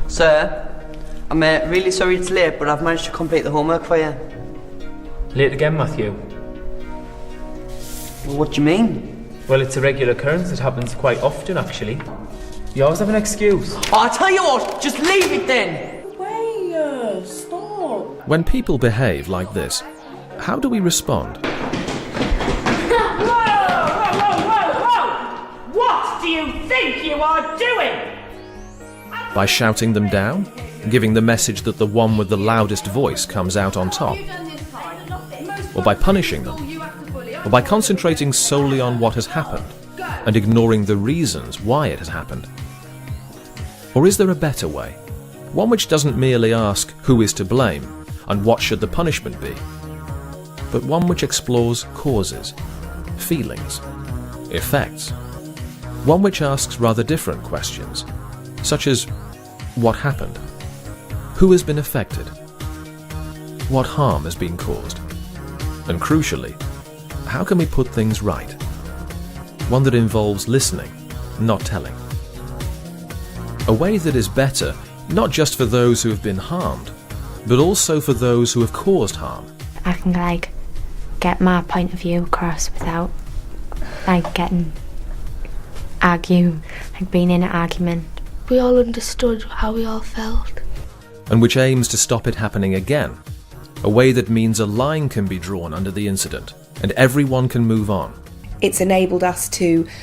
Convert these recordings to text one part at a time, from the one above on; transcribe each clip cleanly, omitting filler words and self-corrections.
Sir, I'm really sorry it's late, but I've managed to complete the homework for you. Late again, Matthew? Well, what do you mean? Well, it's a regular occurrence. It happens quite often, actually. You always have an excuse. Oh, I'll tell you what, just leave it then! Wait, stop. When people behave like this, how do we respond? What do you think you are doing? By shouting them down? Giving the message that the one with the loudest voice comes out on top? Or by punishing them? Or by concentrating solely on what has happened and ignoring the reasons why it has happened? Or is there a better way? One which doesn't merely ask who is to blame and what should the punishment be, but one which explores causes, feelings, effects. One which asks rather different questions, such as what happened? Who has been affected? What harm has been caused? And crucially, how can we put things right? One that involves listening, not telling. A way that is better, not just for those who have been harmed, but also for those who have caused harm. I can get my point of view across without being in an argument. We all understood how we all felt. And which aims to stop it happening again. A way that means a line can be drawn under the incident and everyone can move on. It's enabled us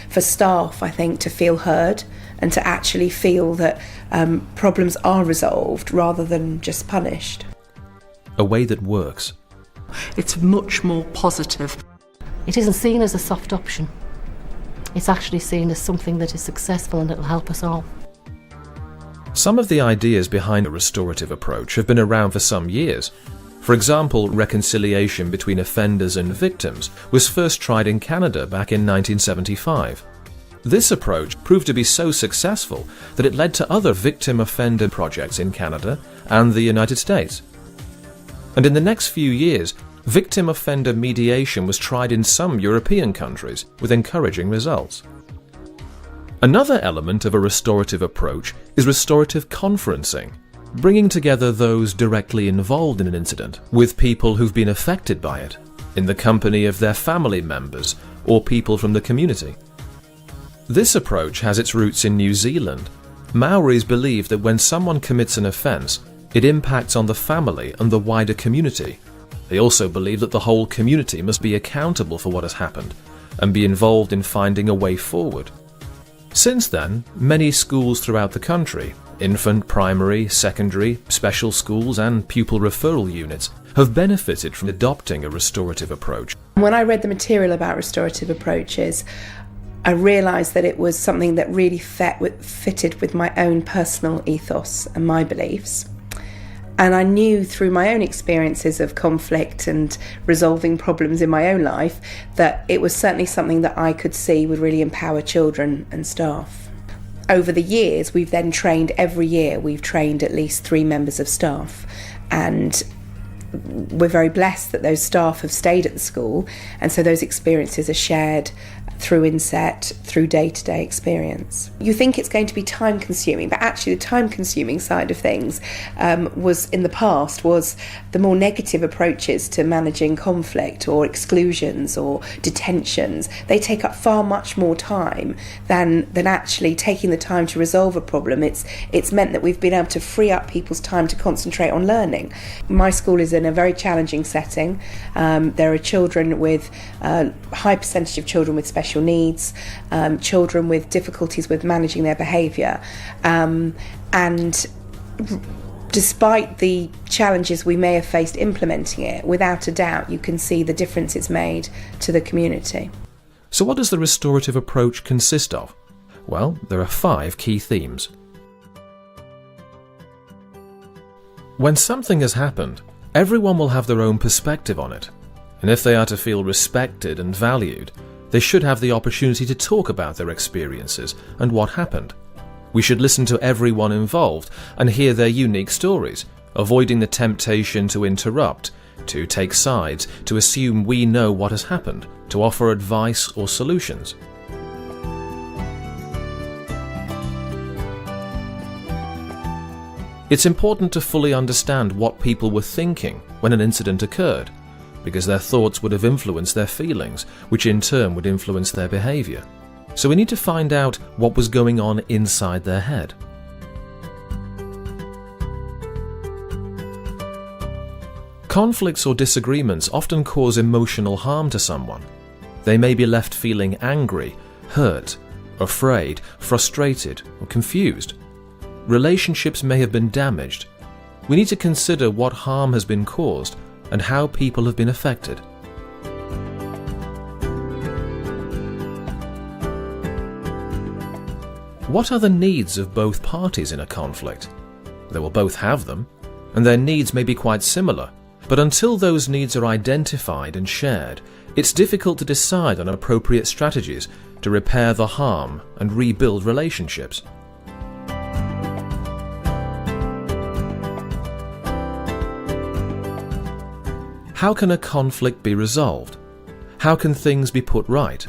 for staff, I think, to feel heard and to actually feel that problems are resolved rather than just punished. A way that works. It's much more positive. It isn't seen as a soft option. It's actually seen as something that is successful and it will help us all. Some of the ideas behind a restorative approach have been around for some years. For example, reconciliation between offenders and victims was first tried in Canada back in 1975. This approach proved to be so successful that it led to other victim-offender projects in Canada and the United States. And in the next few years, victim-offender mediation was tried in some European countries with encouraging results. Another element of a restorative approach is restorative conferencing, bringing together those directly involved in an incident with people who've been affected by it, in the company of their family members or people from the community. This approach has its roots in New Zealand. Maoris believe that when someone commits an offence, it impacts on the family and the wider community. They also believe that the whole community must be accountable for what has happened and be involved in finding a way forward. Since then, many schools throughout the country, infant, primary, secondary, special schools and pupil referral units, have benefited from adopting a restorative approach. When I read the material about restorative approaches, I realised that it was something that really fitted with my own personal ethos and my beliefs. And I knew through my own experiences of conflict and resolving problems in my own life that it was certainly something that I could see would really empower children and staff. Over the years, we've then trained every year. We've trained at least 3 members of staff, and we're very blessed that those staff have stayed at the school, and so those experiences are shared through inset, through day-to-day experience. You think it's going to be time-consuming, but actually the time-consuming side of things was the more negative approaches to managing conflict or exclusions or detentions. They take up far much more time than actually taking the time to resolve a problem. It's meant that we've been able to free up people's time to concentrate on learning. My school is in a very challenging setting. There are children with a high percentage of children with special needs, children with difficulties with managing their behaviour, and despite the challenges we may have faced implementing it, without a doubt you can see the difference it's made to the community. So what does the restorative approach consist of? Well, there are 5 key themes. When something has happened, everyone will have their own perspective on it, and if they are to feel respected and valued, they should have the opportunity to talk about their experiences and what happened. We should listen to everyone involved and hear their unique stories, avoiding the temptation to interrupt, to take sides, to assume we know what has happened, to offer advice or solutions. It's important to fully understand what people were thinking when an incident occurred, because their thoughts would have influenced their feelings, which in turn would influence their behaviour. So we need to find out what was going on inside their head. Conflicts or disagreements often cause emotional harm to someone. They may be left feeling angry, hurt, afraid, frustrated, or confused. Relationships may have been damaged. We need to consider what harm has been caused and how people have been affected. What are the needs of both parties in a conflict? They will both have them, and their needs may be quite similar, but until those needs are identified and shared, it's difficult to decide on appropriate strategies to repair the harm and rebuild relationships. How can a conflict be resolved? How can things be put right?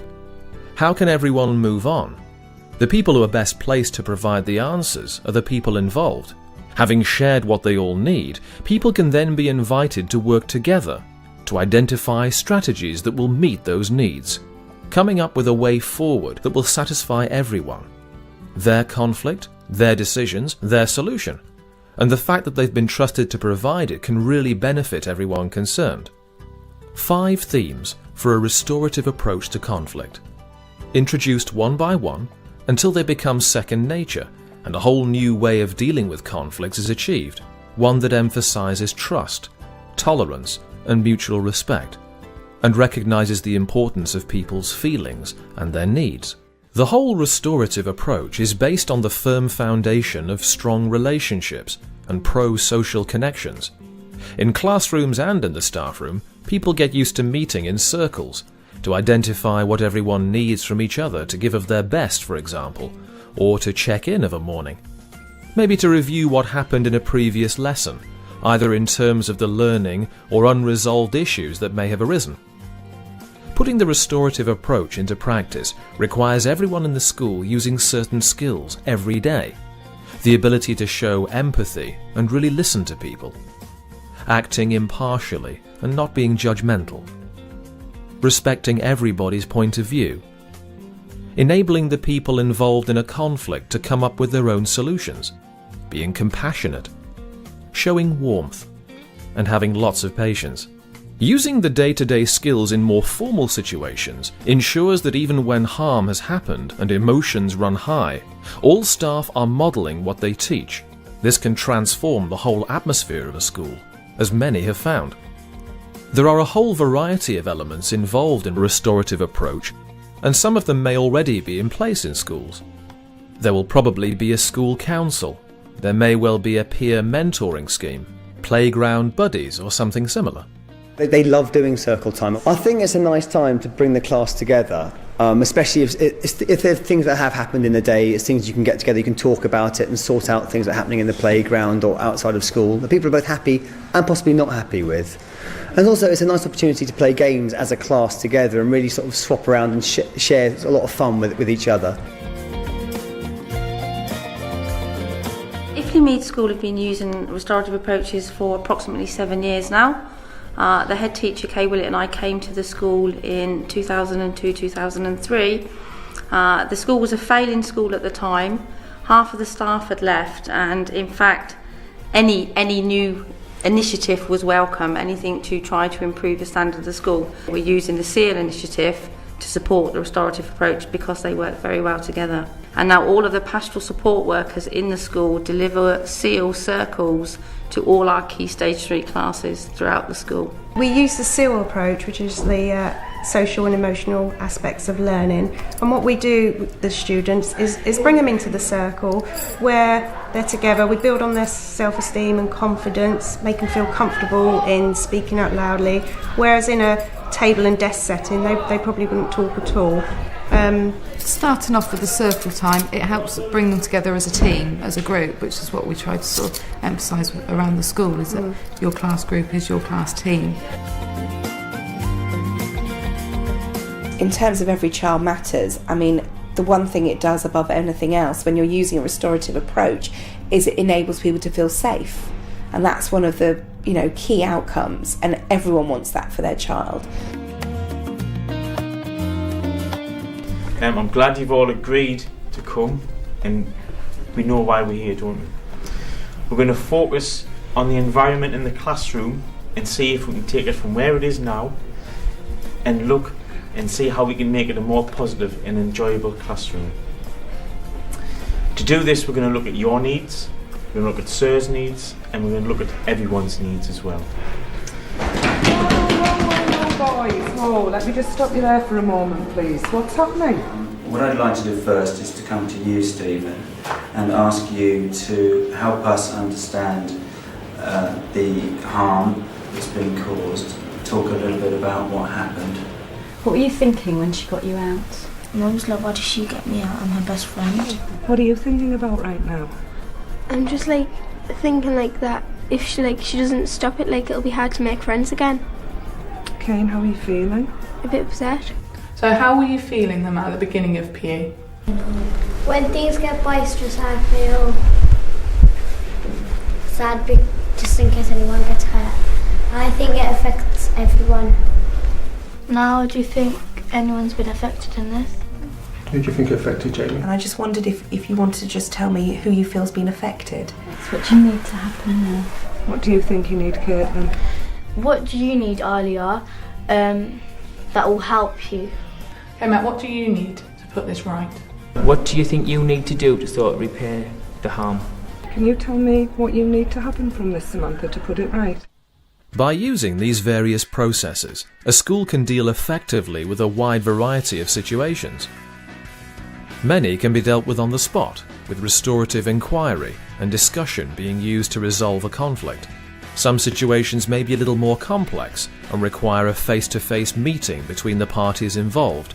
How can everyone move on? The people who are best placed to provide the answers are the people involved. Having shared what they all need, people can then be invited to work together to identify strategies that will meet those needs, coming up with a way forward that will satisfy everyone. Their conflict, their decisions, their solution. And the fact that they've been trusted to provide it can really benefit everyone concerned. 5 themes for a restorative approach to conflict, introduced one by one until they become second nature and a whole new way of dealing with conflicts is achieved, one that emphasizes trust, tolerance, and mutual respect, and recognizes the importance of people's feelings and their needs. The whole restorative approach is based on the firm foundation of strong relationships and pro-social connections. In classrooms and in the staff room, people get used to meeting in circles, to identify what everyone needs from each other to give of their best, for example, or to check in of a morning. Maybe to review what happened in a previous lesson, either in terms of the learning or unresolved issues that may have arisen. Putting the restorative approach into practice requires everyone in the school using certain skills every day. The ability to show empathy and really listen to people. Acting impartially and not being judgmental. Respecting everybody's point of view. Enabling the people involved in a conflict to come up with their own solutions. Being compassionate. Showing warmth. And having lots of patience. Using the day-to-day skills in more formal situations ensures that even when harm has happened and emotions run high, all staff are modelling what they teach. This can transform the whole atmosphere of a school, as many have found. There are a whole variety of elements involved in a restorative approach, and some of them may already be in place in schools. There will probably be a school council. There may well be a peer mentoring scheme, playground buddies or something similar. They love doing circle time. I think it's a nice time to bring the class together, especially if there are things that have happened in the day, it's things you can get together, you can talk about it and sort out things that are happening in the playground or outside of school that people are both happy and possibly not happy with. And also it's a nice opportunity to play games as a class together and really sort of swap around and share a lot of fun with each other. Iffley Mead School have been using restorative approaches for approximately 7 years now. The head teacher, Kay Willett, and I came to the school in 2002-2003. The school was a failing school at the time. Half of the staff had left, and in fact any new initiative was welcome, anything to try to improve the standard of the school. We're using the SEAL initiative to support the restorative approach because they work very well together. And now all of the pastoral support workers in the school deliver SEAL circles to all our Key Stage 3 classes throughout the school. We use the SEAL approach, which is the social and emotional aspects of learning. And what we do with the students is bring them into the circle where they're together. We build on their self-esteem and confidence, make them feel comfortable in speaking out loudly, whereas in a table and desk setting they probably wouldn't talk at all. Starting off with the circle time, it helps bring them together as a team, as a group, which is what we try to sort of emphasise around the school, is that your class group is your class team. In terms of Every Child Matters, I mean, the one thing it does above anything else when you're using a restorative approach is it enables people to feel safe. And that's one of the, key outcomes, and everyone wants that for their child. I'm glad you've all agreed to come, and we know why we're here, don't we? We're going to focus on the environment in the classroom and see if we can take it from where it is now and look and see how we can make it a more positive and enjoyable classroom. To do this, we're going to look at your needs, we're going to look at Sir's needs, and we're going to look at everyone's needs as well. Boys, let me just stop you there for a moment, please. What's happening? What I'd like to do first is to come to you, Stephen, and ask you to help us understand the harm that's been caused. Talk a little bit about what happened. What were you thinking when she got you out? Mum's like, why did she get me out? I'm her best friend. What are you thinking about right now? I'm just thinking that if she doesn't stop it, it'll be hard to make friends again. Okay, and how are you feeling? A bit upset. So how were you feeling them at the beginning of PE? When things get boisterous, I feel sad just in case anyone gets hurt. I think it affects everyone. Now, do you think anyone's been affected in this? Who do you think affected, Jamie? And I just wondered if you wanted to just tell me who you feel's been affected. That's what you need to happen now. What do you think you need, Caitlin? What do you need, Alia, that will help you? Okay, Matt, what do you need to put this right? What do you think you need to do to sort of repair the harm? Can you tell me what you need to happen from this, Samantha, to put it right? By using these various processes, a school can deal effectively with a wide variety of situations. Many can be dealt with on the spot, with restorative inquiry and discussion being used to resolve a conflict. Some situations may be a little more complex and require a face-to-face meeting between the parties involved.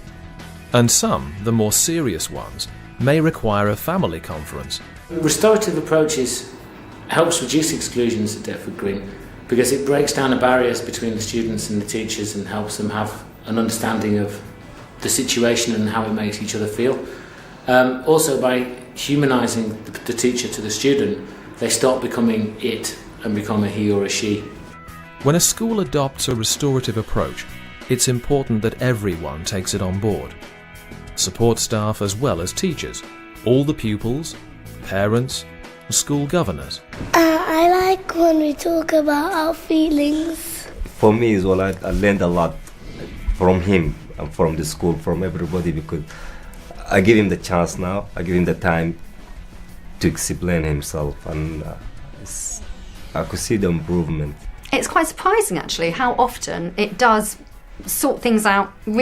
And some, the more serious ones, may require a family conference. Restorative approaches helps reduce exclusions at Deptford Green because it breaks down the barriers between the students and the teachers and helps them have an understanding of the situation and how it makes each other feel. Also, by humanising the teacher to the student, they stop becoming it and become a he or a she. When a school adopts a restorative approach, it's important that everyone takes it on board. Support staff as well as teachers, all the pupils, parents, and school governors. I like when we talk about our feelings. For me as well, I learned a lot from him and from the school, from everybody, because I give him the chance now, I give him the time to explain himself, and I could see the improvement. It's quite surprising actually how often it does sort things out really